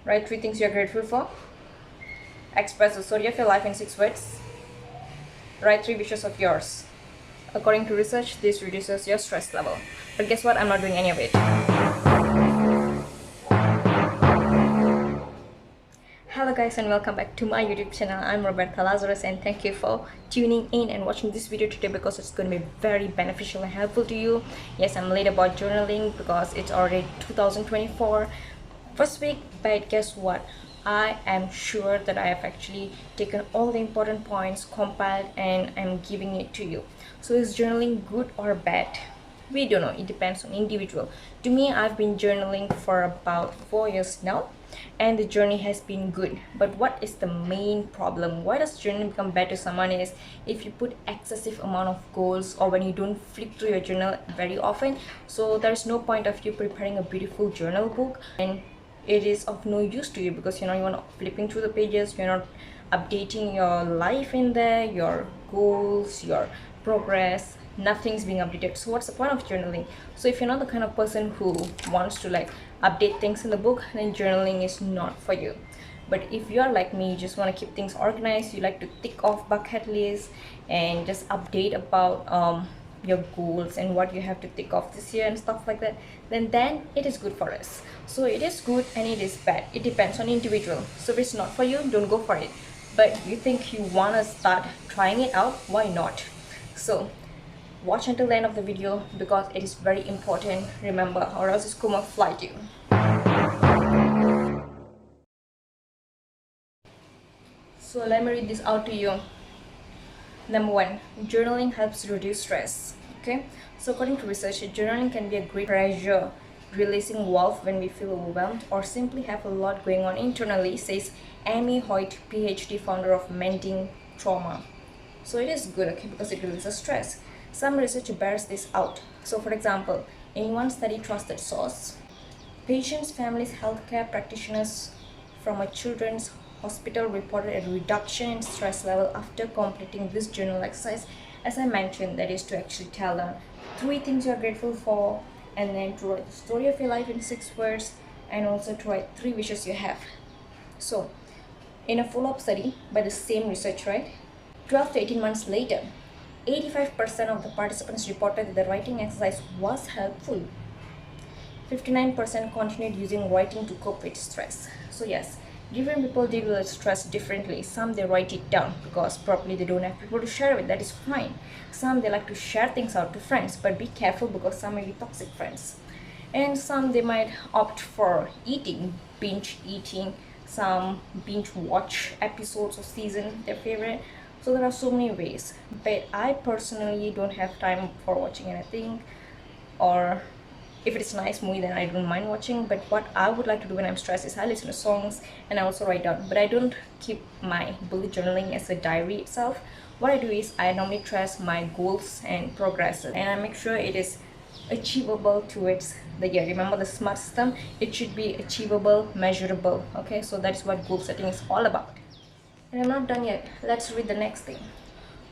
Write 3 things you're grateful for. Express the story of your life in 6 words. Write 3 wishes of yours. According to research, this reduces your stress level. But guess what? I'm not doing any of it. Hello guys, and welcome back to my YouTube channel. I'm Roberta Lazarus, and thank you for tuning in and watching this video today because it's going to be very beneficial and helpful to you. Yes, I'm late about journaling because it's already 2024 first week, but guess what? I am sure that I have actually taken all the important points, compiled, and I'm giving it to you. So is journaling good or bad? We don't know, it depends on individual. To me, I've been journaling for about 4 years now, and the journey has been good. But what is the main problem? Why does journaling become bad to someone is if you put excessive amount of goals, or when you don't flip through your journal very often. So there's no point of you preparing a beautiful journal book and it is of no use to you because you're not flipping through the pages, you're not updating your life in there, your goals, your progress, nothing's being updated. So what's the point of journaling? So if you're not the kind of person who wants to update things in the book, then journaling is not for you. But if you are like me, you just want to keep things organized, you like to tick off bucket lists and just update about your goals and what you have to tick off this year and stuff like that, then it is good for us. So it is good and it is bad, it depends on individual. So if it's not for you, don't go for it. But you think you want to start trying it out, why not? So watch until the end of the video because it is very important, remember, or else it's going to fly you. So let me read this out to you. Number 1, journaling helps reduce stress. Okay, so according to research, journaling can be a great pressure releasing valve when we feel overwhelmed or simply have a lot going on internally, says Amy Hoyt, PhD, founder of Mending Trauma. So it is good, okay, because it releases stress. Some research bears this out. So for example, in one study, trusted source, patients, families, healthcare practitioners from a children's hospital reported a reduction in stress level after completing this journal exercise. As I mentioned, that is to actually tell them 3 things you're grateful for, and then to write the story of your life in 6 words, and also to write 3 wishes you have. So in a follow-up study by the same research, right, 12 to 18 months later, 85% of the participants reported that the writing exercise was helpful. 59% continued using writing to cope with stress. So yes, different people deal with stress differently. Some they write it down because probably they don't have people to share with, that is fine. Some they like to share things out to friends, but be careful because some may be toxic friends. And some they might opt for eating, binge eating, some binge watch episodes of season, their favorite. So there are so many ways, but I personally don't have time for watching anything, or if it's a nice movie then I don't mind watching. But what I would like to do when I'm stressed is I listen to songs and I also write down, but I don't keep my bullet journaling as a diary itself. What I do is I normally trace my goals and progress, and I make sure it is achievable towards the year. Remember the SMART system, it should be achievable, measurable. Okay, so that's what goal setting is all about. And I'm not done yet, let's read the next thing.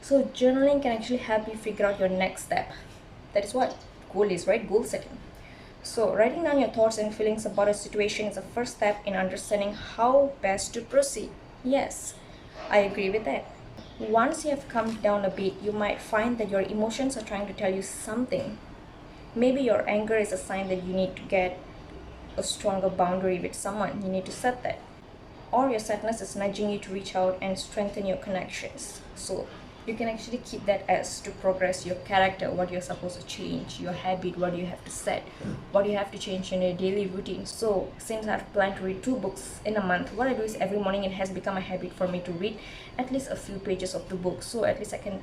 So journaling can actually help you figure out your next step. That is what goal is, right? Goal setting. So writing down your thoughts and feelings about a situation is the first step in understanding how best to proceed. Yes, I agree with that. Once you have calmed down a bit, you might find that your emotions are trying to tell you something. Maybe your anger is a sign that you need to get a stronger boundary with someone. You need to set that. Or your sadness is nudging you to reach out and strengthen your connections. So you can actually keep that as to progress your character, what you're supposed to change, your habit, what you have to set, what you have to change in your daily routine. So since I've planned to read 2 books in a month, what I do is every morning it has become a habit for me to read at least a few pages of the book. So at least I can,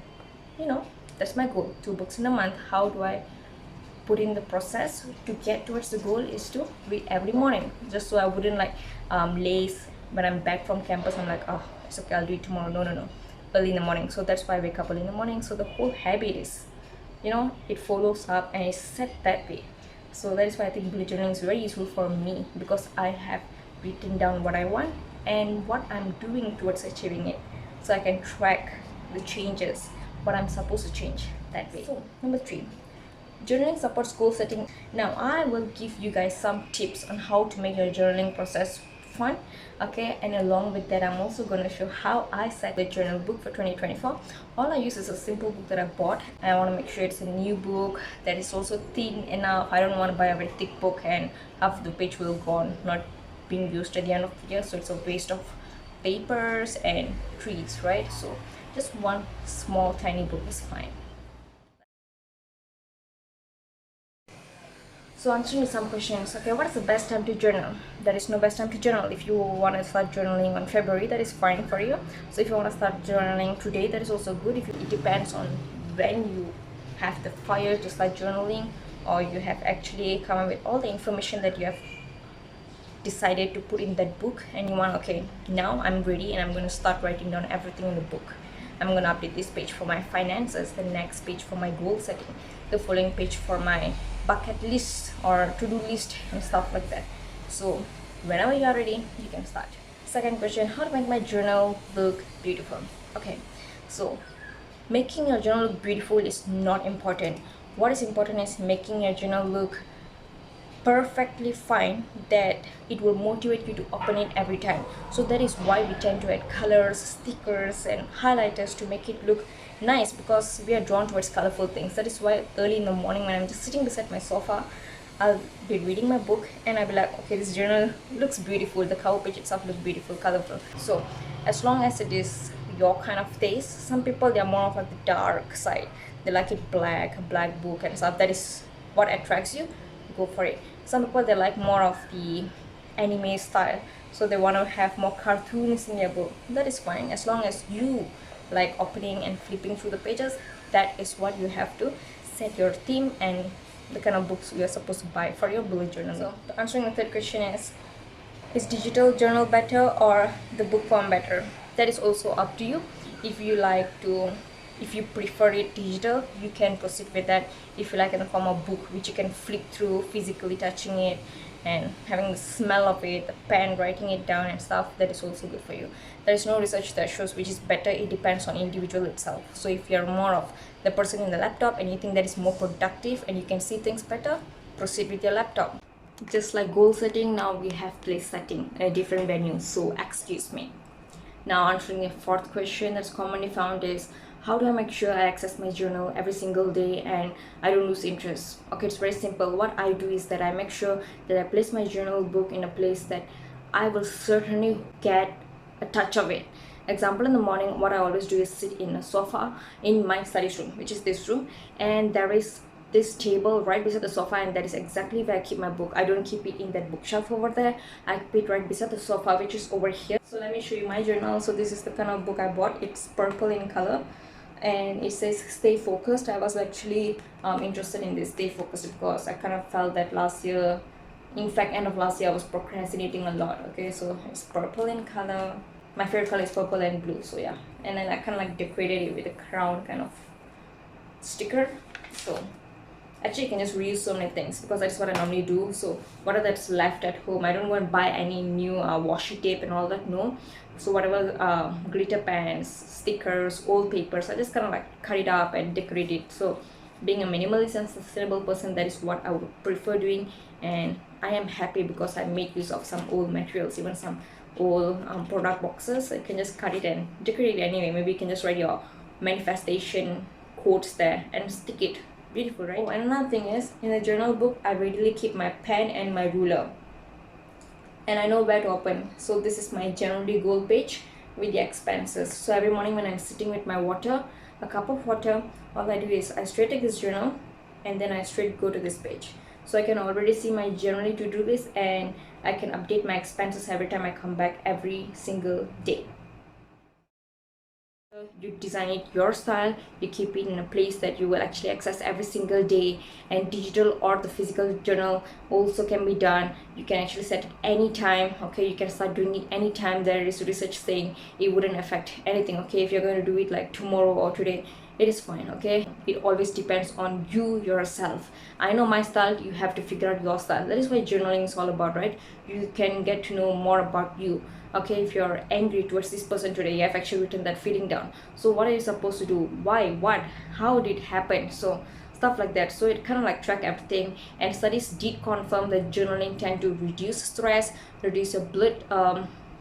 that's my goal, 2 books in a month. How do I put in the process to get towards the goal is to read every morning, just so I wouldn't laze when I'm back from campus. I'm like, oh, it's okay, I'll do it tomorrow. No, early in the morning. So that's why I wake up early in the morning. So the whole habit is, it follows up and it's set that way. So that is why I think bullet journaling is very useful for me, because I have written down what I want and what I'm doing towards achieving it, so I can track the changes, what I'm supposed to change that way. So number 3, journaling supports goal setting. Now I will give you guys some tips on how to make your journaling process fun. Okay, and along with that, I'm also going to show how I set the journal book for 2024. All I use is a simple book that I bought. I want to make sure it's a new book that is also thin enough. I don't want to buy a very thick book and half the page will gone, not being used at the end of the year, so it's a waste of papers and treats, right? So just one small tiny book is fine. So answering some questions, okay, what is the best time to journal? There is no best time to journal. If you want to start journaling on February, that is fine for you. So if you want to start journaling today, that is also good. It depends on when you have the fire to start journaling, or you have actually come up with all the information that you have decided to put in that book, and you want, okay, now I'm ready and I'm going to start writing down everything in the book. I'm going to update this page for my finances, the next page for my goal setting, the following page for my bucket list or to-do list and stuff like that. So whenever you are ready, you can start. Second question, how to make my journal look beautiful? Okay, so making your journal look beautiful is not important. What is important is making your journal look perfectly fine, that it will motivate you to open it every time. So that is why we tend to add colors, stickers and highlighters to make it look nice, because we are drawn towards colorful things. That is why early in the morning when I'm just sitting beside my sofa, I'll be reading my book and I'll be like, okay, this journal looks beautiful, the cover page itself looks beautiful, colorful. So as long as it is your kind of taste, some people, they are more of like the dark side, they like it black book and stuff. That is what attracts you, go for it. Some people, they like more of the anime style, so they want to have more cartoons in their book. That is fine, as long as you like opening and flipping through the pages. That is what you have to set your theme and the kind of books you are supposed to buy for your bullet journal. So answering the third question is digital journal better or the book form better? That is also up to you. If you prefer it digital, you can proceed with that. If you like in the form of book, which you can flip through, physically touching it and having the smell of it, the pen, writing it down and stuff, that is also good for you. There is no research that shows which is better. It depends on individual itself. So if you're more of the person in the laptop and you think that is more productive and you can see things better, proceed with your laptop. Just like goal setting, now we have place setting in a different venue, so excuse me. Now answering the fourth question that's commonly found is, how do I make sure I access my journal every single day and I don't lose interest? Okay, it's very simple. What I do is that I make sure that I place my journal book in a place that I will certainly get a touch of it. Example, in the morning, what I always do is sit in a sofa in my study room, which is this room, and there is this table right beside the sofa, and that is exactly where I keep my book. I don't keep it in that bookshelf over there. I keep it right beside the sofa, which is over here. So let me show you my journal. So this is the kind of book I bought. It's purple in color and it says stay focused. I was actually interested in this stay focused because I kind of felt that last year, in fact end of last year, I was procrastinating a lot. Okay, so it's purple in color. My favorite color is purple and blue, so yeah. And then I kind of like decorated it with a crown kind of sticker. So actually you can just reuse so many things because that's what I normally do. So whatever that's left at home, I don't want to buy any new washi tape and all that, no. So whatever glitter pens, stickers, old papers, I just kind of like cut it up and decorate it. So being a minimalist and sustainable person, that is what I would prefer doing, and I am happy because I made use of some old materials, even some old product boxes. I can just cut it and decorate it anyway. Maybe you can just write your manifestation quotes there and stick it. Beautiful, right? Oh, and another thing is, in the journal book, I readily keep my pen and my ruler, and I know where to open. So this is my January goal page with the expenses. So every morning when I'm sitting with my water, a cup of water, all I do is I straight take this journal and then I straight go to this page. So I can already see my January to-do list, and I can update my expenses every time I come back every single day. You design it your style, you keep it in a place that you will actually access every single day, and digital or the physical journal also can be done. You can actually set it anytime. Okay, you can start doing it anytime. There is research saying it wouldn't affect anything. Okay, if you're going to do it like tomorrow or today, it is fine. Okay, it always depends on you yourself. I know my style, you have to figure out your style. That is what journaling is all about, right? You can get to know more about you. Okay, if you're angry towards this person today, you have actually written that feeling down. So what are you supposed to do? Why? What? How did it happen? So stuff like that. So it kind of like track everything, and studies did confirm that journaling tend to reduce stress, reduce your blood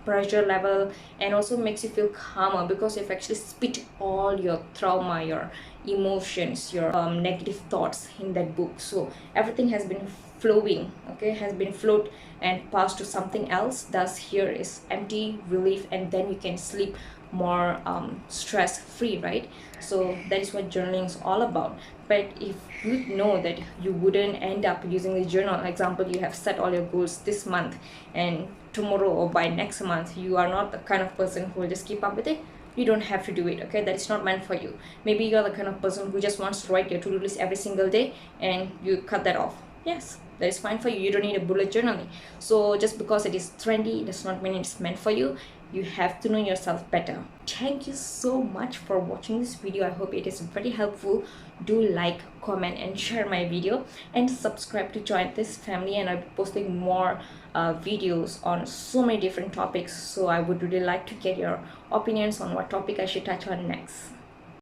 pressure level, and also makes you feel calmer because you've actually spit all your trauma, your emotions, your negative thoughts in that book. So everything has been flowing, okay, has been flowed and passed to something else. Thus here is empty relief, and then you can sleep more stress free, right? So that is what journaling is all about. But if you know that you wouldn't end up using the journal, example, you have set all your goals this month, and tomorrow or by next month you are not the kind of person who will just keep up with it, you don't have to do it, okay? That is not meant for you. Maybe you're the kind of person who just wants to write your to-do list every single day and you cut that off. Yes, that is fine for you. You don't need a bullet journaling. So just because it is trendy does not mean it's meant for you. You have to know yourself better. Thank you so much for watching this video. I hope it is very helpful. Do like, comment and share my video, and subscribe to join this family, and I'll be posting more videos on so many different topics. So I would really like to get your opinions on what topic I should touch on next.